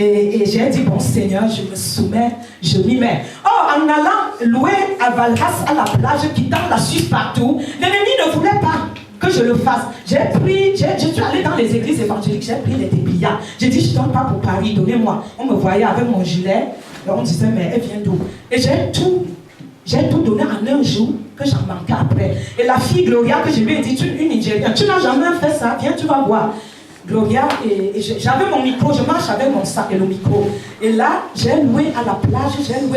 Et j'ai dit, bon Seigneur, je me soumets, je m'y mets. Oh, en allant louer à Valras, à la plage, quittant la Suisse partout, l'ennemi ne voulait pas que je le fasse. Je suis allée dans les églises évangéliques, j'ai pris les débillards. J'ai dit, je ne donne pas pour Paris, donnez-moi. On me voyait avec mon gilet, et on disait, mais elle vient d'où? Et j'ai tout donné en un jour, que j'en manquais après. Et la fille Gloria, que je lui ai dit, une Nigérienne, tu n'as jamais fait ça, viens, tu vas voir. Gloria, et j'avais mon micro, je marche avec mon sac et le micro. Et là, j'ai loué à la plage,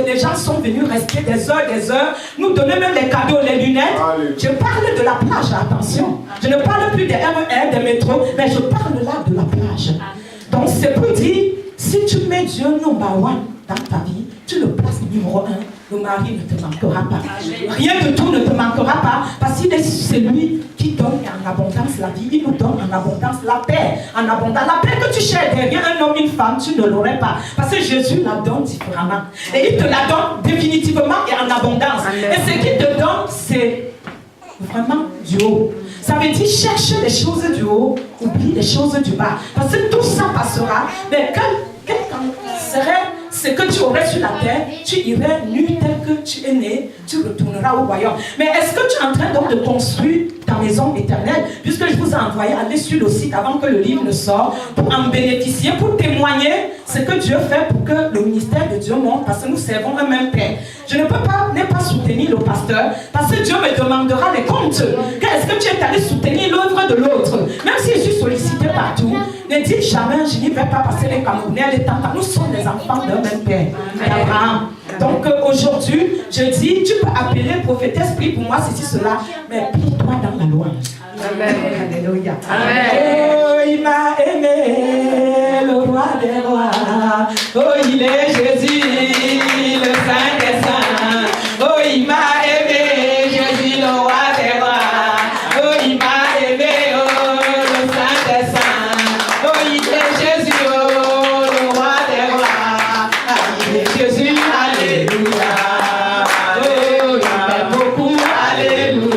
les gens sont venus rester des heures, nous donner même les cadeaux, les lunettes. Allez. Je parle de la plage, attention. Je ne parle plus des RER, des métros, mais je parle là de la plage. Donc c'est pour dire, si tu mets Dieu number one dans ta vie, tu le places numéro 1, le mari ne te manquera pas. Rien de tout ne te manquera pas, parce qu'il est celui qui donne en abondance la vie, il nous donne en abondance la paix, en abondance. La paix que tu cherches derrière un homme, une femme, tu ne l'aurais pas, parce que Jésus la donne différemment. Et il te la donne définitivement et en abondance. Et ce qu'il te donne, c'est vraiment du haut. Ça veut dire cherche les choses du haut, oublie les choses du bas. Parce que tout ça passera, mais quel serait ce que tu aurais sur la terre, tu irais nu tel que tu es né, tu retourneras au royaume. Mais est-ce que tu es en train donc de construire ta maison éternelle? Puisque je vous ai envoyé aller sur le site avant que le livre ne sorte, pour en bénéficier, pour témoigner ce que Dieu fait pour que le ministère de Dieu monte, parce que nous servons un même Père. Je ne peux pas ne pas soutenir le pasteur, parce que Dieu me demandera les comptes. Est-ce que tu es allé soutenir l'œuvre de l'autre? Même si je suis sollicité partout, ne dites jamais, je n'y vais pas passer les Camerounais, les Tantans. Nous sommes des enfants d'un même Père, d'Abraham. Donc aujourd'hui, je dis, tu peux appeler prophétesse, prie pour moi, ceci, cela, mais plie-toi dans la loi. Amen. Alléluia. Amen. Oh, il m'a aimé, le roi des rois. Oh, il est Jésus, le Saint des saints. Oh, il m'a aimé, Jésus, le roi des rois. Oh, il m'a aimé, oh, le Saint des saints. Oh, il est Jésus, oh, le roi des rois. Ah, il est Jésus, alléluia. Oh, il m'aime beaucoup, alléluia.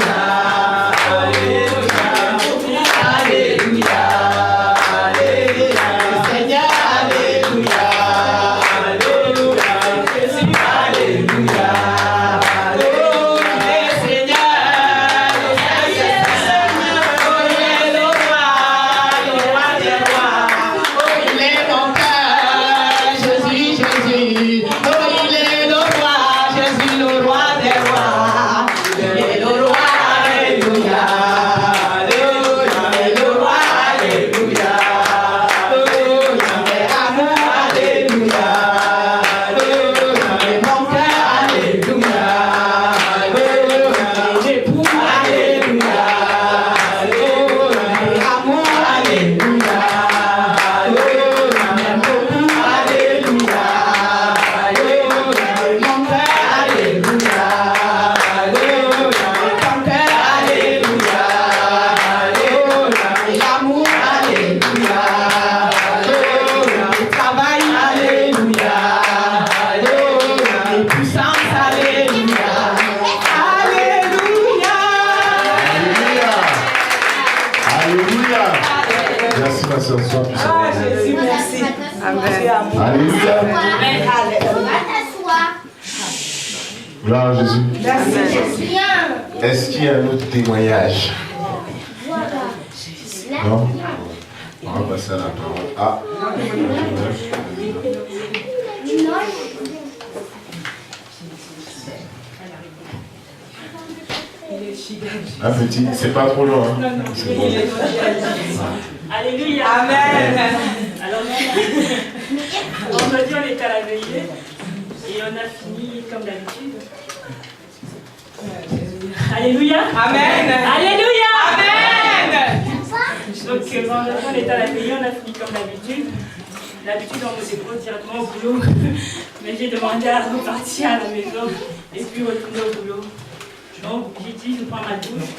Jésus, merci. Amen. Alléluia. Gloire à Jésus. Merci. Est-ce qu'il y a un autre témoignage? Non? On va passer à la parole. Ah. Un petit, c'est pas trop long. Hein? C'est bon. Alléluia. Amen. Alors, aujourd'hui, on était à la veillée et on a fini comme d'habitude. Alléluia. Amen. Alléluia. Amen. Donc, vendredi, on était à la veillée, on a fini comme d'habitude. D'habitude, on me dépose directement au boulot. Mais j'ai demandé à repartir à la maison et puis retourner au boulot. Donc, j'ai dit, je prends ma douche,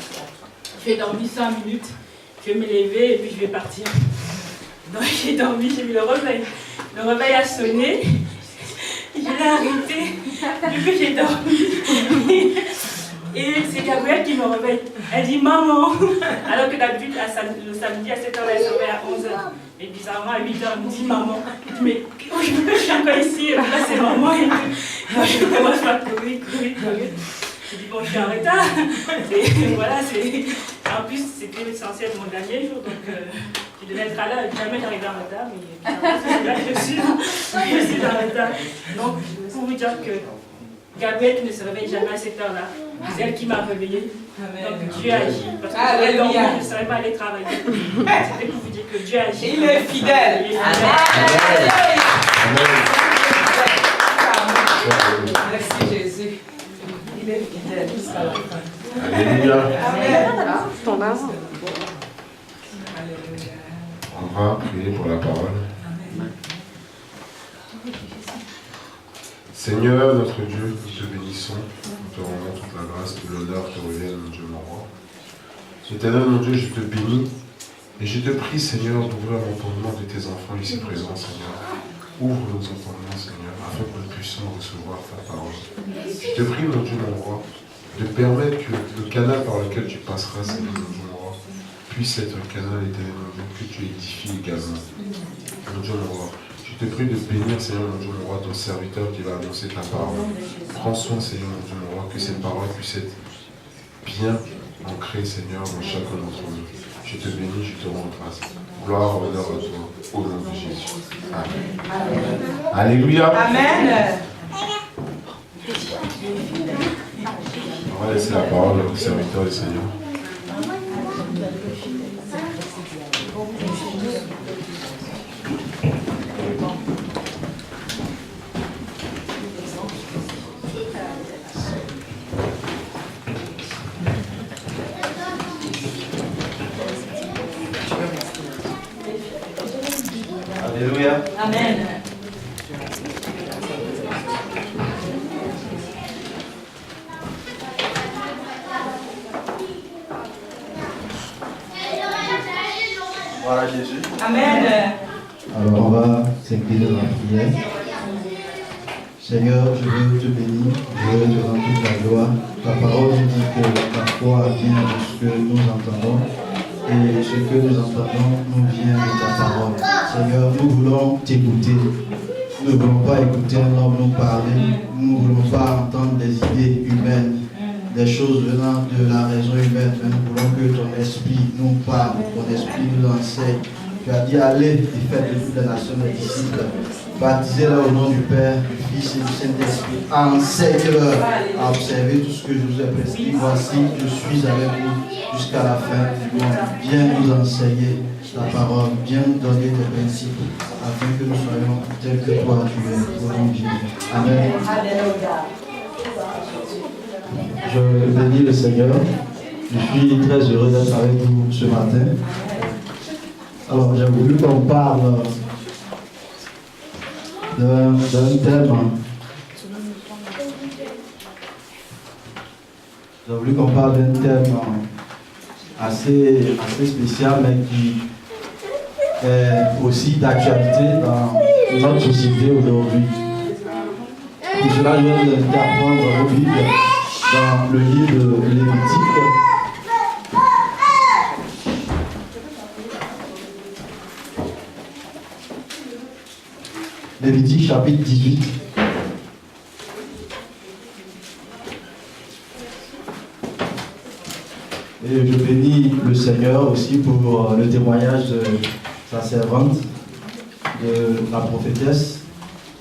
je vais dormir 5 minutes. Je vais me lever et puis je vais partir. Donc j'ai dormi, j'ai mis le réveil. Le réveil a sonné. Je l'ai arrêté. Du coup j'ai dormi. Et c'est Gabrielle qui me réveille. Elle dit maman. Alors que d'habitude, le samedi à 7h, elle se réveille à 11h. Et bizarrement, à 8h, elle me dit maman. Je dis mais je suis encore ici. Et là, c'est maman. Et moi, je commence à courir. Je dis bon, je suis en retard. Et voilà, en plus, c'était censé être mon dernier jour. Donc, je devais être à l'heure. Jamais j'arrive en retard. Mais là, je suis en retard. Donc, pour vous dire que Gabrielle ne se réveille jamais à cette heure-là. C'est elle qui m'a réveillée. Donc Dieu agit. Parce que je ne serais pas allée travailler. C'était pour vous dire que Dieu agit. Il est fidèle. Il est fidèle. Merci Jésus. Il est fidèle jusqu'à la fin. Alléluia. Amen. On va prier pour la parole. Seigneur, notre Dieu, nous te bénissons, nous te rendons toute la grâce, tout l'honneur te revient, mon Dieu, mon roi. Éternel, mon Dieu, je te bénis et je te prie, Seigneur, d'ouvrir l'entendement de tes enfants ici présents, Seigneur. Ouvre nos entendements, Seigneur, afin que nous puissions recevoir ta parole. Je te prie, mon Dieu, mon roi, de permettre que le canal par lequel tu passeras, Seigneur, mon Dieu, mon roi, puisse être un canal, éternel, mon Dieu, que tu édifies également. Mon Dieu, mon roi. Je te prie de bénir, Seigneur, mon Dieu, mon roi, ton serviteur qui va annoncer ta parole. Prends soin, Seigneur, mon Dieu, mon roi, que cette parole puisse être bien ancrée, Seigneur, dans chacun d'entre nous. Je te bénis, je te rends grâce. Gloire, honneur à toi, au nom de Jésus. Amen. Alléluia. Amen. On va laisser la parole au serviteur du Seigneur. Alléluia. Amen. Voilà Jésus. Amen. Alors on va s'incliner dans la prière. Seigneur, je veux te bénir, je veux te rendre toute la gloire. Ta parole nous dit que ta foi vient de ce que nous entendons. Et ce que nous entendons nous vient de ta parole. Seigneur, nous voulons t'écouter. Nous ne voulons pas écouter un homme nous parler. Nous ne voulons pas entendre des idées humaines, des choses venant de la raison humaine. Mais nous voulons que ton esprit nous parle, ton esprit nous enseigne. Tu as dit allez et faites de toutes les nations des disciples. Baptisez-leur au nom du Père, du Fils et du Saint-Esprit. Enseigne-leur à observer tout ce que je vous ai prescrit. Voici, je suis avec vous jusqu'à la fin du monde. Viens nous enseigner ta parole, viens nous donner des principes, afin que nous soyons tels que toi tu es, au nom de Jésus. Amen. Je bénis le Seigneur. Je suis très heureux d'être avec vous ce matin. Alors, j'ai voulu qu'on parle d'un thème. J'ai voulu qu'on parle d'un thème assez spécial, mais qui est aussi d'actualité dans notre société aujourd'hui. Pour cela, je vais vous inviter à prendre vos Bibles dans le livre de Lévitique. Lévitique chapitre 18. Et je bénis le Seigneur aussi pour le témoignage de sa servante, de la prophétesse,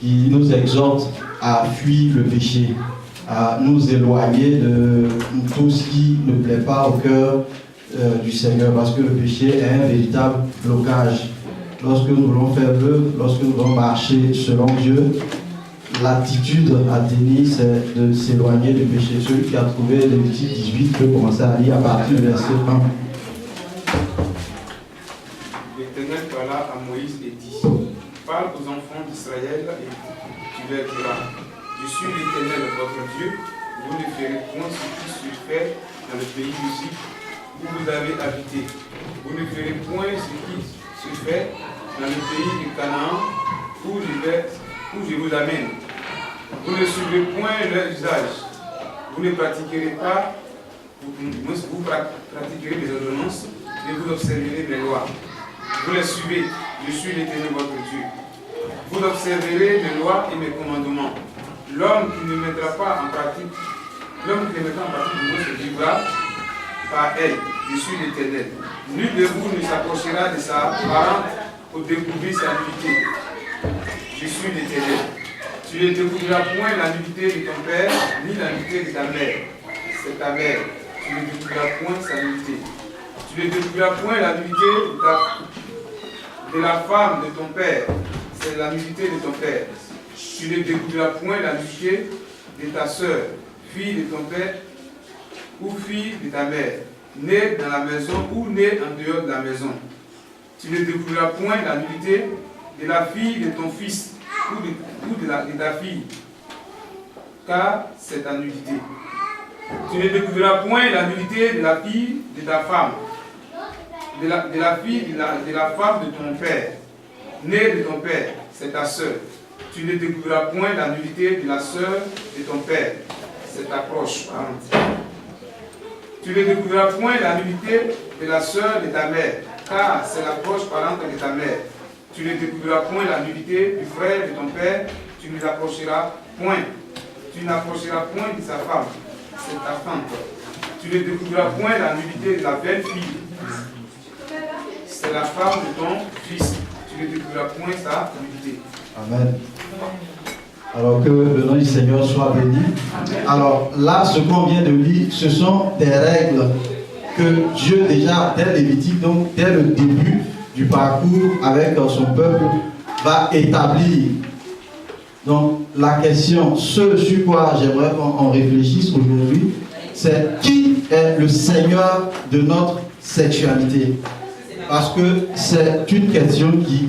qui nous exhorte à fuir le péché, à nous éloigner de tout ce qui ne plaît pas au cœur du Seigneur, parce que le péché est un véritable blocage. Lorsque nous voulons faire l'œuvre, lorsque nous voulons marcher selon Dieu, l'attitude à tenir, c'est de s'éloigner du péché. Celui qui a trouvé Lévitique 18 peut commencer à lire à partir du verset 1. L'Éternel parla à Moïse et dit: Parle aux enfants d'Israël et tu leur diras: Je suis l'Éternel votre Dieu, vous ne ferez point ce qui se fait dans le pays d'Égypte où vous avez habité. Vous ne ferez point ce qui se fait dans le pays de Canaan où je vous amène. Vous ne suivrez point leur usage. Vous ne pratiquerez pas, vous pratiquerez mes ordonnances et vous observerez mes lois. Vous les suivez, je suis l'Éternel votre Dieu. Vous observerez mes lois et mes commandements. L'homme qui ne mettra pas en pratique, l'homme qui ne mettra en pratique de se vivra par elle. Je suis l'Éternel. Nul de vous ne s'approchera de sa parente pour découvrir sa nudité. Je suis l'Éternel. Tu ne découvriras point la nudité de ton père, ni la nudité de ta mère. C'est ta mère. Tu ne découvriras point sa nudité. Tu ne découvriras point la nudité de la femme de ton père. C'est la nudité de ton père. Tu ne découvriras point la nudité de ta sœur, fille de ton père ou fille de ta mère, née dans la maison ou née en dehors de la maison. Tu ne découvriras point la nudité de la fille de ton fils ou de ta fille, car c'est ta nudité. Tu ne découvriras point la nudité de la fille de ta femme, de la fille de la femme de ton père, née de ton père, c'est ta sœur. Tu ne découvriras point la nudité de la sœur de ton père, c'est ta proche parente. Tu ne découvriras point la nudité de la sœur de ta mère, car c'est la proche parente de ta mère. Tu ne découvriras point la nudité du frère de ton père, tu ne l'approcheras point. Tu n'approcheras point de sa femme, c'est ta femme. Tu ne découvriras point la nudité de la belle fille, c'est la femme de ton fils. Tu ne découvriras point sa nudité. Amen. Alors que le nom du Seigneur soit béni. Alors là, ce qu'on vient de lire, ce sont des règles que Dieu déjà, dès Lévitique, donc dès le début du parcours avec son peuple, va établir. Donc la question, ce sur quoi j'aimerais qu'on réfléchisse aujourd'hui, c'est qui est le Seigneur de notre sexualité? Parce que c'est une question qui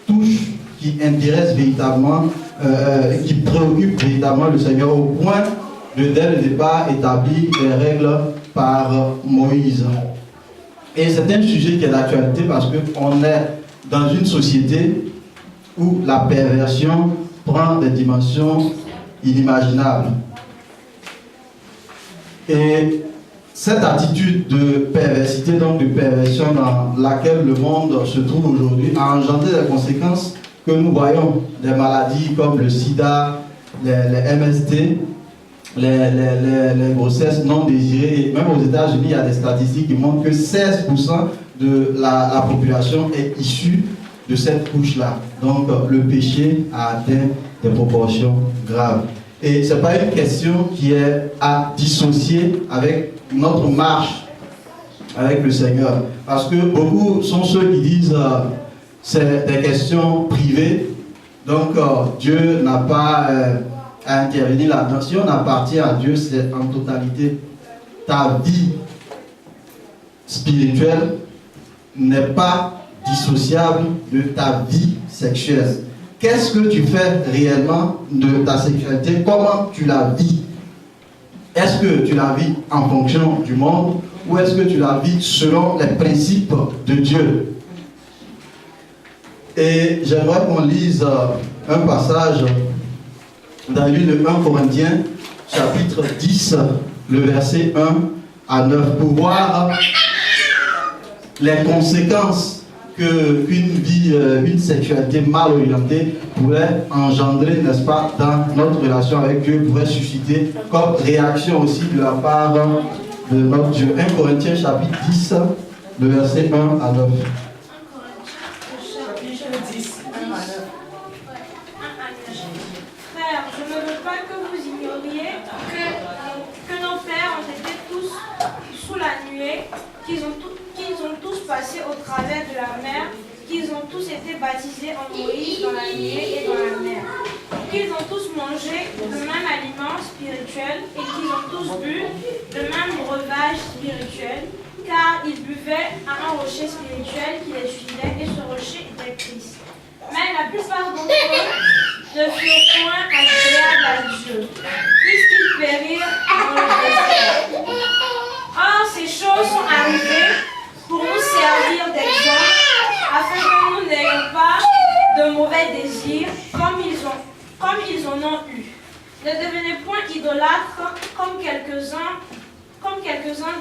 touche, qui intéresse véritablement, qui préoccupe véritablement le Seigneur au point de, dès le départ, établir des règles par Moïse. Et c'est un sujet qui est d'actualité parce qu'on est dans une société où la perversion prend des dimensions inimaginables. Et cette attitude de perversité, donc de perversion dans laquelle le monde se trouve aujourd'hui, a engendré des conséquences que nous voyons, des maladies comme le sida, les MST, les grossesses non désirées. Même aux États-Unis, il y a des statistiques qui montrent que 16% de la population est issue de cette couche-là. Donc le péché a atteint des proportions graves. Et ce n'est pas une question qui est à dissocier avec notre marche avec le Seigneur. Parce que beaucoup sont ceux qui disent c'est des questions privées, donc Dieu n'a pas à intervenir là-dedans. Si on appartient à Dieu, c'est en totalité. Ta vie spirituelle n'est pas dissociable de ta vie sexuelle. Qu'est-ce que tu fais réellement de ta sexualité? Comment tu la vis? Est-ce que tu la vis en fonction du monde ou est-ce que tu la vis selon les principes de Dieu? Et j'aimerais qu'on lise un passage dans l'île de 1 Corinthiens, chapitre 10, le verset 1 à 9, pour voir les conséquences qu'une sexualité mal orientée pourrait engendrer, n'est-ce pas, dans notre relation avec Dieu, pourrait susciter comme réaction aussi de la part de notre Dieu. 1 Corinthiens chapitre 10, le verset 1 à 9. Chapitre 10, 1 à 9. Frères, je ne veux pas que vous ignoriez que nos pères ont été tous sous la nuée, qu'ils ont tous passé au travers de la mer, qu'ils ont tous été baptisés en Moïse dans la nuée et dans la mer, qu'ils ont tous mangé le même aliment spirituel et qu'ils ont tous bu le même breuvage spirituel, car ils buvaient à un rocher spirituel qui les suivait et ce rocher était Christ. Mais la plupart d'entre eux ne furent point agréables à Dieu, puisqu'ils périrent dans le désert. Or, ces choses sont arrivées pour nous servir d'exemple, afin que nous n'ayons pas de mauvais désirs comme ils en ont eu. Ne devenez point idolâtres comme quelques-uns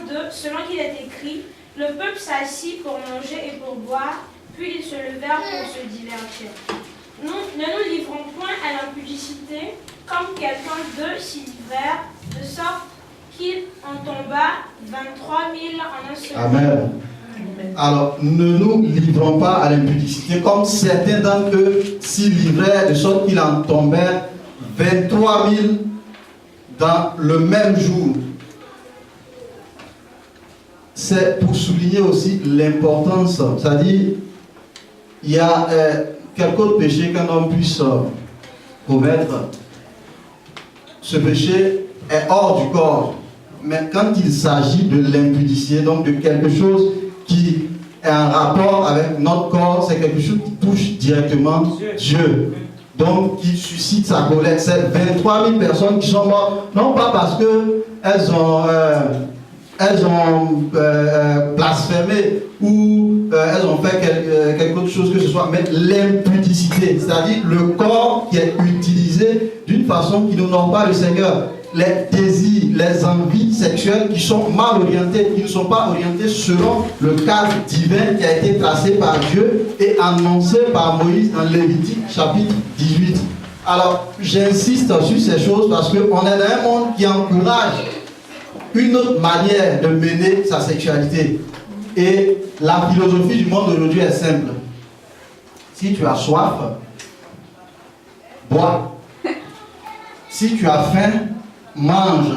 d'eux, selon qu'il est écrit, le peuple s'assit pour manger et pour boire, puis ils se levèrent pour se divertir. Ne nous livrons point à l'impudicité, comme quelqu'un d'eux s'y livrèrent, de sorte qu'il en tomba 23 000 en un seul jour. Amen. Alors, ne nous livrons pas à l'impudicité, comme certains d'entre eux s'y livraient, de sorte qu'il en tombait 23 000 dans le même jour. C'est pour souligner aussi l'importance, c'est-à-dire, il y a quelques autres péchés qu'un homme puisse commettre. Ce péché est hors du corps, mais quand il s'agit de l'impudicité, donc de quelque chose qui est en rapport avec notre corps, c'est quelque chose qui touche directement Dieu. Donc, qui suscite sa colère. C'est 23 000 personnes qui sont mortes, non pas parce qu'elles ont blasphémé ou elles ont fait quelque autre chose que ce soit, mais l'impudicité, c'est-à-dire le corps qui est utilisé d'une façon qui n'honore pas le Seigneur. Les désirs, les envies sexuelles qui sont mal orientées, qui ne sont pas orientées selon le cadre divin qui a été tracé par Dieu et annoncé par Moïse dans Lévitique chapitre 18. Alors, j'insiste sur ces choses parce qu'on est dans un monde qui encourage une autre manière de mener sa sexualité. Et la philosophie du monde aujourd'hui est simple. Si tu as soif, bois. Si tu as faim, mange.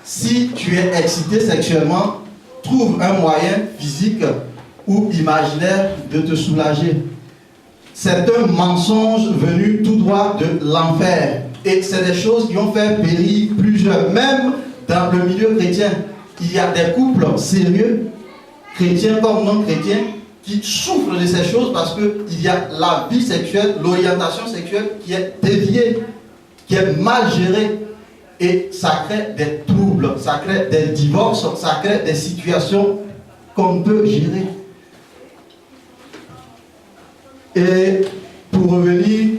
Si tu es excité sexuellement, trouve un moyen physique ou imaginaire de te soulager. C'est un mensonge venu tout droit de l'enfer. Et c'est des choses qui ont fait périr plusieurs. Même dans le milieu chrétien, il y a des couples sérieux, chrétiens comme non chrétiens, qui souffrent de ces choses parce qu'il y a la vie sexuelle, l'orientation sexuelle qui est déviée, qui est mal gérée. Et ça crée des troubles, ça crée des divorces, ça crée des situations qu'on peut gérer. Et pour revenir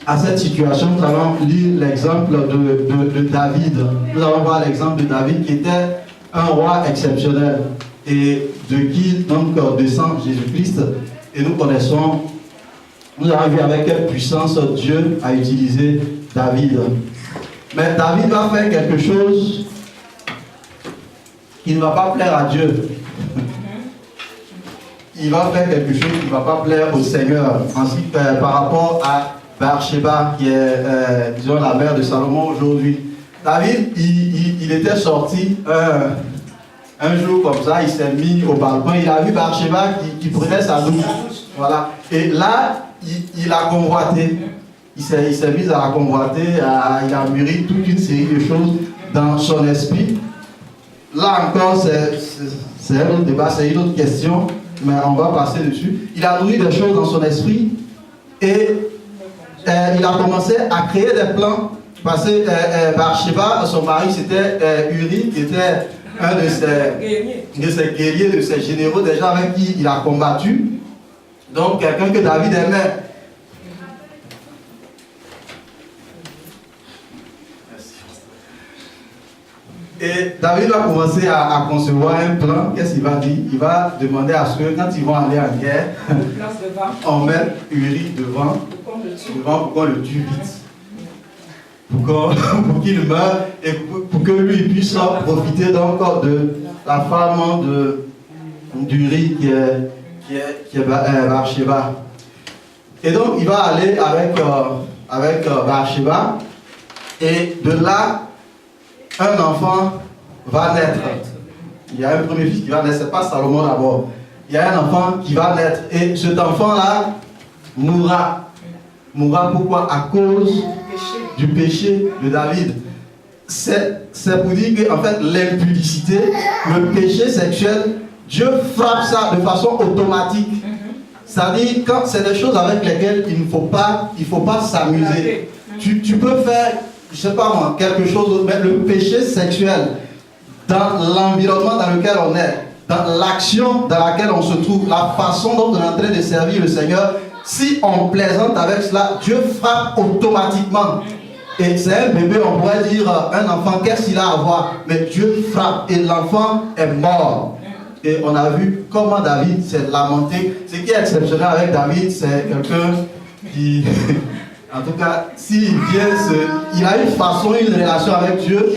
à cette situation, nous allons lire l'exemple de David. Nous allons voir l'exemple de David qui était un roi exceptionnel et de qui donc descend Jésus-Christ. Et nous connaissons, nous avons vu avec quelle puissance Dieu a utilisé David. Mais David va faire quelque chose qui ne va pas plaire à Dieu. Il va faire quelque chose qui ne va pas plaire au Seigneur. Ensuite, par rapport à Bathsheba, qui est, disons, la mère de Salomon aujourd'hui. David, il était sorti un jour comme ça, il s'est mis au balcon, il a vu Bathsheba qui prenait sa douche. Voilà. Et là, il a convoité. Il s'est mis à la convoiter, il a mûri toute une série de choses dans son esprit. Là encore, c'est un autre débat, c'est une autre question, mais on va passer dessus. Il a nourri des choses dans son esprit et il a commencé à créer des plans. Parce que Bathsheba, son mari, c'était Uri, qui était un de ses guerriers, de ses généraux, déjà avec qui il a combattu. Donc, quelqu'un que David aimait. Et David va commencer à concevoir un plan. Qu'est-ce qu'il va dire? Il va demander à ceux, quand ils vont aller en guerre, on met Uri devant pour qu'on le tue vite. Pour qu'il meure et pour que lui puisse profiter donc de la femme d'Uri qui est Bathsheba. Et donc il va aller avec Bathsheba et de là un enfant va naître. Il y a un premier fils qui va naître, c'est pas Salomon d'abord. Il y a un enfant qui va naître et cet enfant-là mourra. Mourra pourquoi? À cause du péché de David. C'est pour dire que en fait l'impudicité, le péché sexuel, Dieu frappe ça de façon automatique. C'est-à-dire quand c'est des choses avec lesquelles il ne faut pas s'amuser. Tu peux faire, je sais pas moi, quelque chose d'autre, mais le péché sexuel, dans l'environnement dans lequel on est, dans l'action dans laquelle on se trouve, la façon dont on est en train de servir le Seigneur, si on plaisante avec cela, Dieu frappe automatiquement. Et c'est un bébé, on pourrait dire, un enfant, qu'est-ce qu'il a à voir? Mais Dieu frappe et l'enfant est mort. Et on a vu comment David s'est lamenté. Ce qui est exceptionnel avec David, c'est quelqu'un qui, en tout cas, s'il vient, il a une façon, une relation avec Dieu.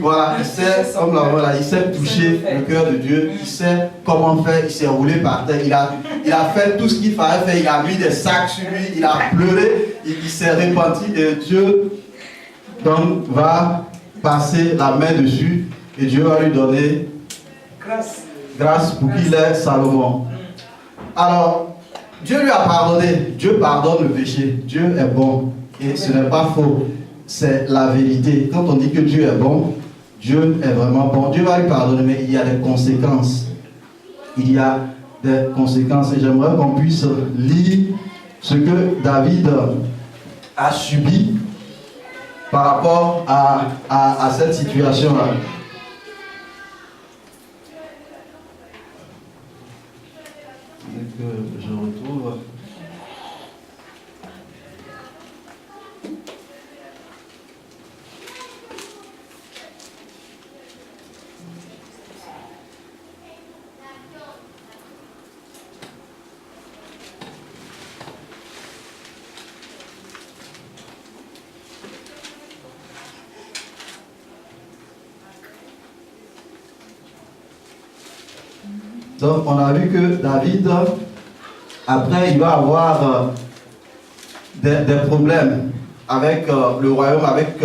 Voilà, il sait, comme là, voilà, il sait toucher le cœur de Dieu, il sait comment faire, il s'est roulé par terre, il a fait tout ce qu'il fallait faire, il a mis des sacs sur lui, il a pleuré, il s'est repenti et Dieu donc va passer la main dessus et Dieu va lui donner grâce pour qu'il ait Salomon. Alors, Dieu lui a pardonné. Dieu pardonne le péché. Dieu est bon. Et ce n'est pas faux. C'est la vérité. Quand on dit que Dieu est bon, Dieu est vraiment bon. Dieu va lui pardonner, mais il y a des conséquences. Il y a des conséquences. Et j'aimerais qu'on puisse lire ce que David a subi par rapport à cette situation-là. Que je retrouve. Donc on a vu que David, après il va avoir des problèmes avec le royaume, avec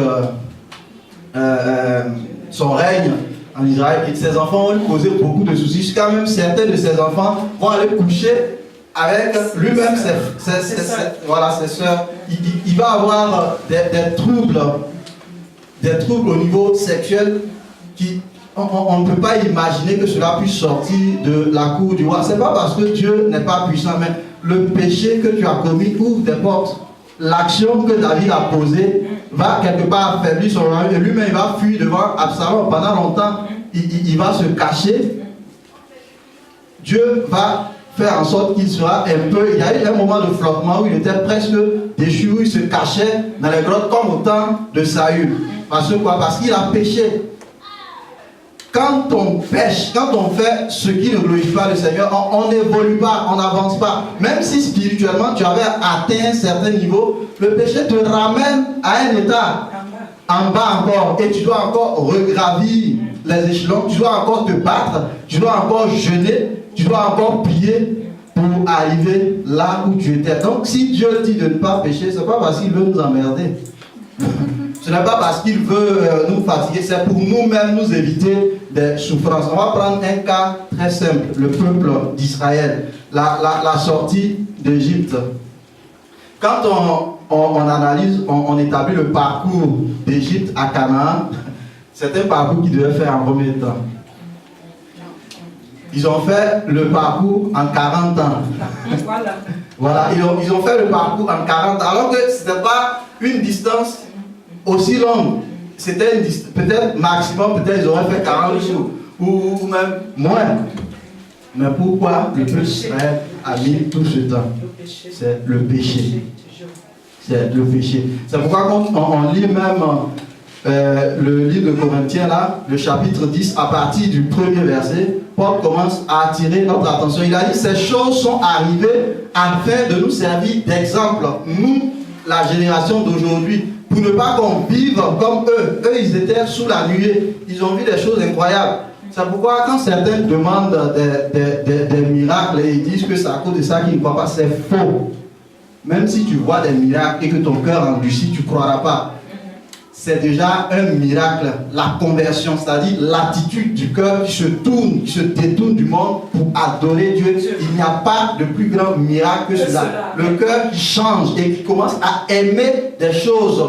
son règne en Israël, et ses enfants vont lui causer beaucoup de soucis, jusqu'à même certains de ses enfants vont aller coucher avec lui-même, voilà, ses soeurs. Il va avoir des troubles au niveau sexuel qui... On ne peut pas imaginer que cela puisse sortir de la cour du roi. Ce n'est pas parce que Dieu n'est pas puissant, mais le péché que tu as commis ouvre des portes. L'action que David a posée va quelque part affaiblir son royaume. Et lui-même, il va fuir devant Absalom. Pendant longtemps, il va se cacher. Dieu va faire en sorte qu'il sera un peu... Il y a eu un moment de flottement où il était presque déchu, où il se cachait dans les grottes comme au temps de Saül. Parce que quoi? Parce qu'il a péché. Quand on pêche, quand on fait ce qui ne glorifie pas le Seigneur, on n'évolue pas, on n'avance pas. Même si spirituellement tu avais atteint un certain niveau, le péché te ramène à un état en bas encore. Et tu dois encore regravir les échelons, tu dois encore te battre, tu dois encore jeûner, tu dois encore prier pour arriver là où tu étais. Donc si Dieu dit de ne pas pécher, ce n'est pas parce qu'il veut nous emmerder. Ce n'est pas parce qu'il veut nous fatiguer, c'est pour nous-mêmes nous éviter des souffrances. On va prendre un cas très simple, le peuple d'Israël, la sortie d'Égypte. Quand on analyse, on établit le parcours d'Égypte à Canaan, c'est un parcours qu'ils devaient faire en premier temps. Ils ont fait le parcours en 40 ans. Voilà, ils ont fait le parcours en 40 ans, alors que ce n'était pas une distance aussi longue. C'était peut-être maximum, peut-être ils auraient fait 40 jours, ou même moins. Mais pourquoi le peuple d'Israël a mis tout ce temps? C'est le péché. C'est le péché. C'est pourquoi quand on lit même le livre de Corinthiens, là, le chapitre 10, à partir du premier verset, Paul commence à attirer notre attention. Il a dit, ces choses sont arrivées afin de nous servir d'exemple. Nous, la génération d'aujourd'hui, pour ne pas qu'on vive comme eux. Eux, ils étaient sous la nuée. Ils ont vu des choses incroyables. C'est pourquoi quand certains demandent des miracles et ils disent que c'est à cause de ça qu'ils ne croient pas, c'est faux. Même si tu vois des miracles et que ton cœur endurcit, tu ne croiras pas. C'est déjà un miracle, la conversion, c'est-à-dire l'attitude du cœur qui se tourne, qui se détourne du monde pour adorer Dieu. Il n'y a pas de plus grand miracle que cela. Le cœur qui change et qui commence à aimer des choses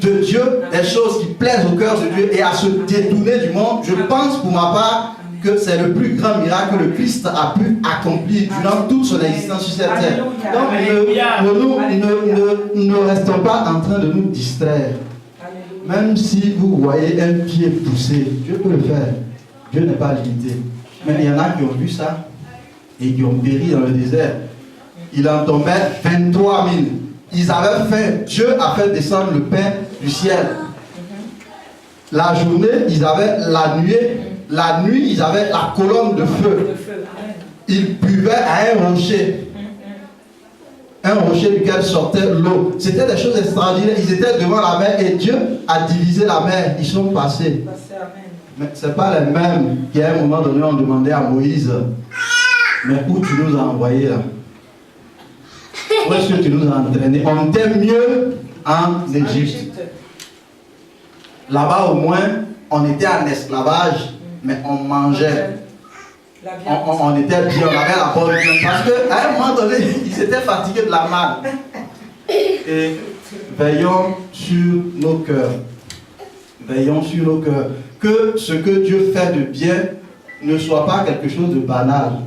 de Dieu, des choses qui plaisent au cœur de Dieu et à se détourner du monde. Je pense pour ma part que c'est le plus grand miracle que le Christ a pu accomplir durant toute son existence sur cette terre. Donc ne restons pas en train de nous distraire. Même si vous voyez un pied pousser, Dieu peut le faire. Dieu n'est pas limité. Mais il y en a qui ont vu ça et qui ont péri dans le désert. Il en tombait 23 000. ils avaient faim. Dieu a fait descendre le pain du ciel. La journée, ils avaient la nuée. La nuit, ils avaient la colonne de feu. Ils buvaient à un rocher. Un rocher duquel sortait l'eau. C'était des choses extraordinaires. Ils étaient devant la mer et Dieu a divisé la mer. Ils sont passés. Mais ce n'est pas les mêmes qui à un moment donné ont demandé à Moïse, mais où tu nous as envoyés là? Où est-ce que tu nous as entraînés? On était mieux en Égypte. Là-bas au moins, on était en esclavage, mais on mangeait. On était bien, on avait la bonne vie. Parce qu'à un moment donné, ils étaient fatigués de la manne. Et veillons sur nos cœurs. Veillons sur nos cœurs. Que ce que Dieu fait de bien ne soit pas quelque chose de banal.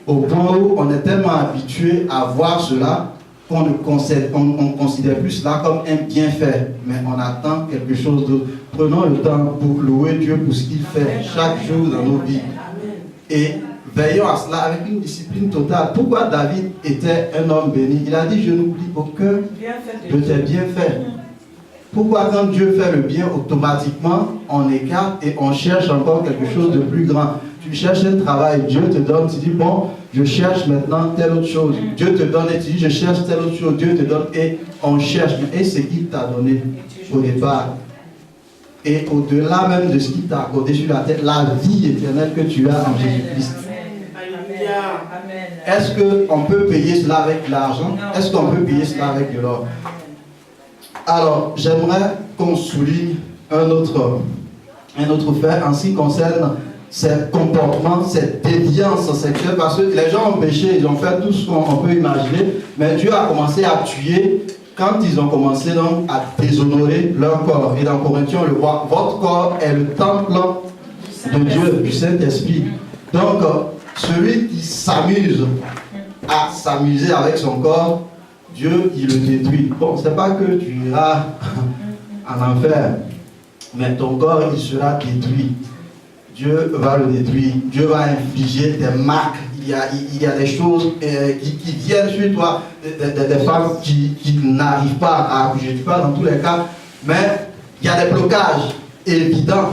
Au point où on est tellement habitué à voir cela qu'on ne considère plus cela comme un bienfait. Mais on attend quelque chose d'autre. Prenons le temps pour louer Dieu pour ce qu'il fait chaque jour dans nos vies. Et veillons à cela avec une discipline totale. Pourquoi David était un homme béni? Il a dit, je n'oublie aucun de tes bienfaits. Pourquoi quand Dieu fait le bien, automatiquement, on écarte et on cherche encore quelque chose de plus grand? Tu cherches un travail, Dieu te donne, tu dis, bon, je cherche maintenant telle autre chose. Dieu te donne et tu dis, je cherche telle autre chose. Dieu te donne et on cherche. Et ce qu'il t'a donné au départ. Et au-delà même de ce qu'il t'a accordé sur la tête, la vie éternelle que tu as en Jésus-Christ. Est-ce qu'on peut payer cela avec l'argent? Est-ce qu'on peut payer cela avec de l'or? Alors, j'aimerais qu'on souligne un autre fait en ce qui concerne ces comportements, cette déviance sexuelle, parce que les gens ont péché, ils ont fait tout ce qu'on peut imaginer, mais Dieu a commencé à tuer quand ils ont commencé donc à déshonorer leur corps. Et dans Corinthiens, on le voit, votre corps est le temple de Dieu, du Saint-Esprit. Donc, celui qui s'amuse à s'amuser avec son corps, Dieu, il le détruit. Bon, c'est pas que tu iras en enfer, mais ton corps, il sera détruit. Dieu va le détruire. Dieu va infliger des marques. Il y a des choses qui viennent sur toi, des femmes qui n'arrivent pas à accoucher. Je ne dis pas dans tous les cas, mais il y a des blocages évidents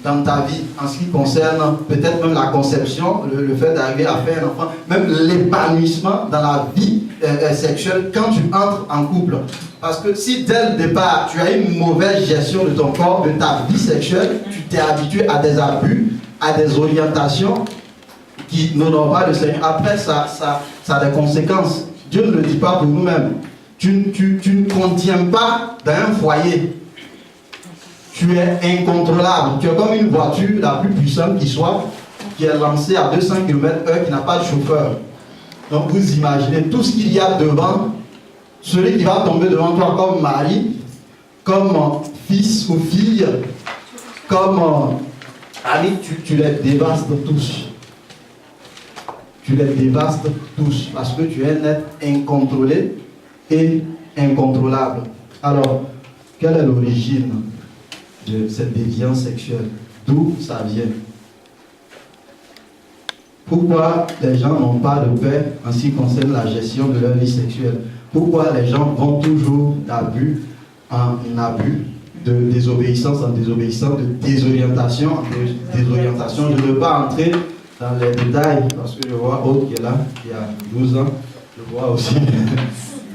dans ta vie en ce qui concerne peut-être même la conception, le fait d'arriver à faire un enfant, même l'épanouissement dans la vie sexuelle quand tu entres en couple. Parce que si dès le départ tu as une mauvaise gestion de ton corps, de ta vie sexuelle, tu t'es habitué à des abus, à des orientations qui n'honorent pas le Seigneur, après ça a des conséquences. Dieu ne le dit pas pour nous-mêmes. Tu ne contiens pas dans un foyer. Tu es incontrôlable. Tu es comme une voiture la plus puissante qui soit, qui est lancée à 200 km/h, qui n'a pas de chauffeur. Donc vous imaginez tout ce qu'il y a devant, celui qui va tomber devant toi comme mari, comme fils ou fille, comme ami, tu les dévastes tous. Tu les dévastes tous parce que tu es un être incontrôlé et incontrôlable. Alors, quelle est l'origine de cette déviance sexuelle? D'où ça vient? Pourquoi les gens n'ont pas de paix en ce qui concerne la gestion de leur vie sexuelle? Pourquoi les gens vont toujours d'abus en abus, de désobéissance en désobéissance, de désorientation en désorientation? Je ne veux pas entrer dans les détails parce que je vois Aude qui est là, qui a 12 ans, je vois aussi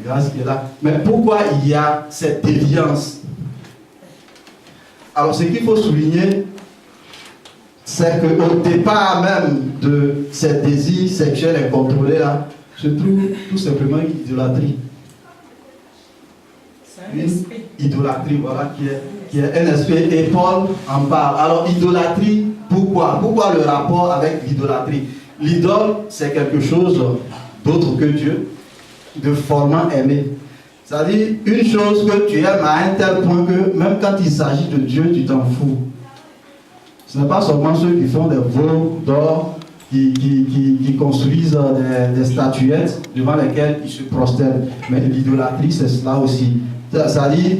Grâce qui est là. Mais pourquoi il y a cette déviance? Alors ce qu'il faut souligner, c'est qu'au départ même de ces désirs sexuels incontrôlés là, se trouve tout simplement une idolâtrie. Une idolâtrie, voilà, qui est un aspect, et Paul en parle. Alors idolâtrie, pourquoi? Pourquoi le rapport avec l'idolâtrie? L'idole, c'est quelque chose d'autre que Dieu, de formant aimé. C'est-à-dire une chose que tu aimes à un tel point que même quand il s'agit de Dieu, tu t'en fous. Ce n'est pas seulement ceux qui font des veaux d'or, qui construisent des statuettes devant lesquelles ils se prosternent. Mais l'idolâtrie, c'est cela aussi. C'est-à-dire,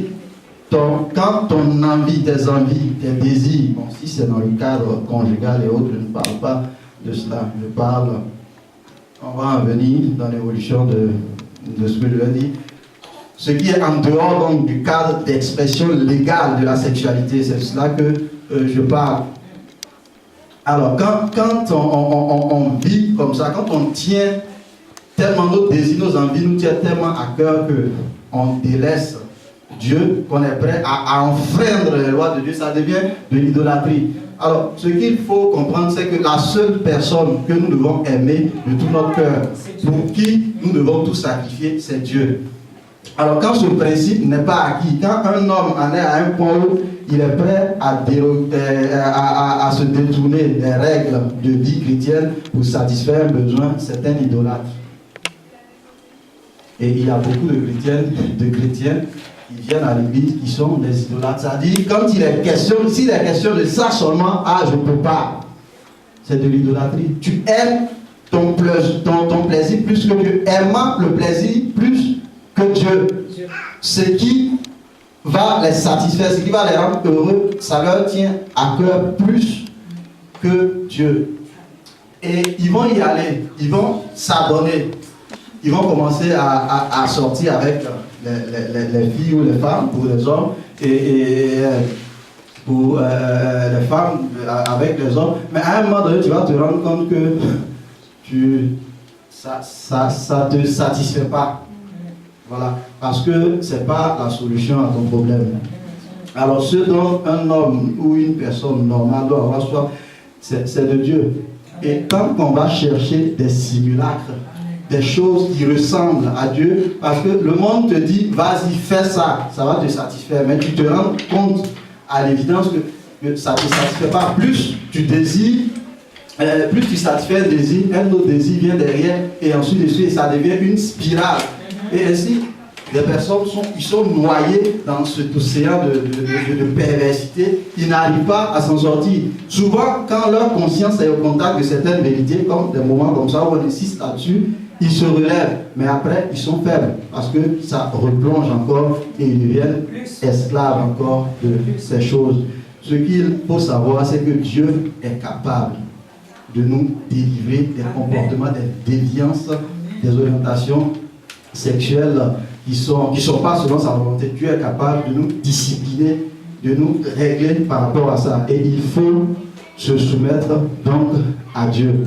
quand ton envie, tes envies, tes désirs, bon, si c'est dans le cadre conjugal et autres, je ne parle pas de cela. Je parle, on va en venir dans l'évolution de ce que je l'ai dit. ce qui est en dehors donc, du cadre d'expression légale de la sexualité. C'est de cela que je parle. Alors, quand on vit comme ça, quand on tient tellement nos désirs, nos envies nous tiennent tellement à cœur qu'on délaisse Dieu, qu'on est prêt à enfreindre les lois de Dieu, ça devient de l'idolâtrie. Alors, ce qu'il faut comprendre, c'est que la seule personne que nous devons aimer de tout notre cœur, pour qui nous devons tout sacrifier, c'est Dieu. Alors, quand ce principe n'est pas acquis, quand un homme en est à un point où il est prêt à se détourner des règles de vie chrétienne pour satisfaire un besoin, c'est un idolâtre. Et il y a beaucoup de chrétiens qui viennent à l'église qui sont des idolâtres. C'est-à-dire, quand s'il est question de ça seulement, je ne peux pas. C'est de l'idolâtrie. Tu aimes ton plaisir plus que Dieu. Aimant le plaisir plus que Dieu. Ce qui va les satisfaire, ce qui va les rendre heureux, ça leur tient à cœur plus que Dieu. Et ils vont y aller, ils vont s'abonner. Ils vont commencer à sortir avec les filles ou les femmes pour les hommes et pour les femmes avec les hommes. Mais à un moment donné, tu vas te rendre compte que ça te satisfait pas. Voilà. Parce que ce n'est pas la solution à ton problème. Alors, ce dont un homme ou une personne normale doit avoir soif, c'est de Dieu. Et quand on va chercher des simulacres, des choses qui ressemblent à Dieu, parce que le monde te dit, vas-y, fais ça, ça va te satisfaire. Mais tu te rends compte à l'évidence que ça ne te satisfait pas. Plus tu désires, plus tu satisfais un désir, un autre désir vient derrière, et ensuite de suite, ça devient une spirale. Et ainsi, les personnes sont noyées dans cet océan de perversité, ils n'arrivent pas à s'en sortir. Souvent, quand leur conscience est au contact de certaines vérités, comme des moments comme ça où on insiste là-dessus, ils se relèvent, mais après ils sont faibles parce que ça replonge encore et ils deviennent esclaves encore de ces choses. Ce qu'il faut savoir, c'est que Dieu est capable de nous délivrer des comportements, des déviances, des orientations sexuelles qui sont pas selon sa volonté. Dieu est capable de nous discipliner, de nous régler par rapport à ça. Et il faut se soumettre donc à Dieu.